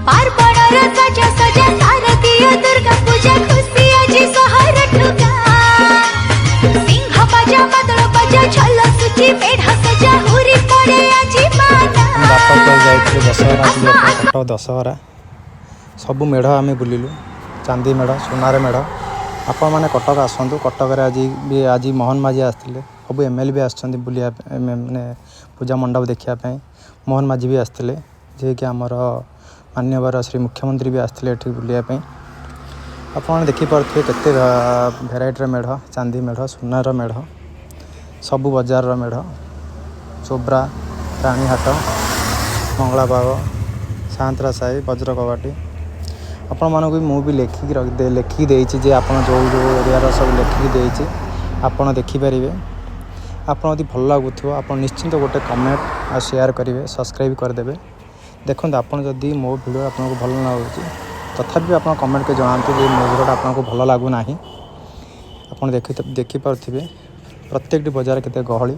पार्वणर सजा सजा शारदीय दुर्गा पूजा खुशी आजी सहर ठुका सिंह बाजा मदल बाजा छल सुची मेढा सजा हुरी पड़े आजी माना दशहरा दशहरा सबू मेढ़ आम बुलिलु चांदी मेढ़ सुनार मेढ़ आपण मैंने कटक आसतु कटक आज मोहन माझी आसते सब एमएलए भी आसछन्ति बुलिया माने पूजा मंडप देखापी मोहन माझी भी आसते जे कि आमर मान्यवर श्री मुख्यमंत्री भी आसते ये बुलायापी आपने देखिपे केते भेराइटर मेढ़ चांदी मेढ़ सुनार मेढ़ सबू बजार मेढ़ चोब्रा रानीहाट मंगलाबाग सांतरा साई वज्र कबाटी आपण मानक भी लिखिकी देती जे आप जो जो एरिया सब लिखिकी देती आपड़ देखिपारे आपड़ यदि भल लगुव आप निश्चिंत गोटे कमेंट आ शेयर करेंगे सब्सक्राइब करदे देखो आपड़ जदि मो भिडियो आपको भल न लगे तथापि आप कमेंट के जनातु जे मो भिडियोटा आपको भल लगुना आप देखिपे प्रत्येक बजार केते गहली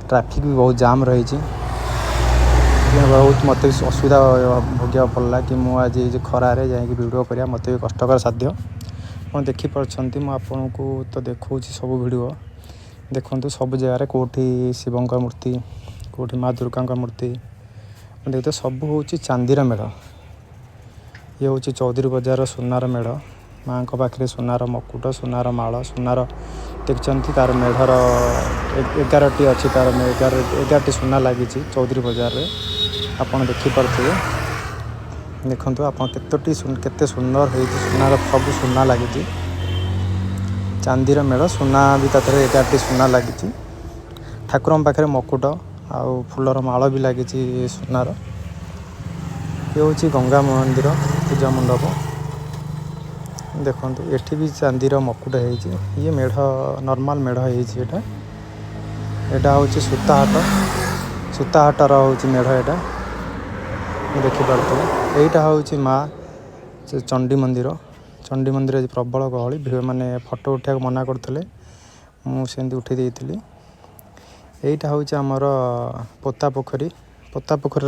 ट्रैफिक भी बहुत जाम रही बहुत मत असुविधा भोगिया पड़ा कि मुझे खरारे जाकि वीडियो करा मत भी कष्टकर साध्य आप देखिपी मुझे तो देखा सब वीडियो देखु सब जगह कौटी शिव मूर्ति कौटी माँ दुर्गा मूर्ति देखते सब हूँ चांदीर मेढ़ ये हूँ चौधरी बजार सुनार मेढ़ माँ पाखे सुनार मकुट सुनार माल सुनार देखते तार मेढ़र 11टी अच्छी तार 11टी सुना लगी चौधरी बजार में आपड़ देखिपे देखु आप केते सुंदर है सुनार सब सुना लगी चांदीर मेढ़ सुना भी तार 11टी सुना लगी ठाकुर पाखे मकुट आउ फुलर माल भी लगी सुनार ये हूँ गंगा मंदिर पूजा मंडप देखो ये भी चांदीर मकुट है ये मेढ़ नॉर्मल मेढ़ है यहाँ हूँ सूताहाटर हूँ मेढ़ यहाँ देखिपे यहीटा हूँ माँ चंडी मंदिर प्रबल गहली माने फोटो उठा मना करते मुझे उठे देती यहीटा हूँ आमर पोता पोखरी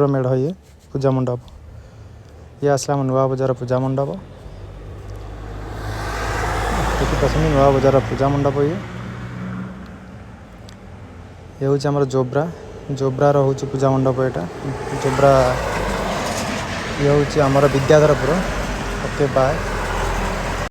मेढ़ ये पूजा मंडप ये आसला नुआ बजार पूजा मंडप देखिए नुआ बजार पूजा मंडप ये हूँ आमर जोब्रा हूँ पूजा मंडप यहाँ जोब्रा ये हूँ आमर विद्याधरपुर ओके बाय।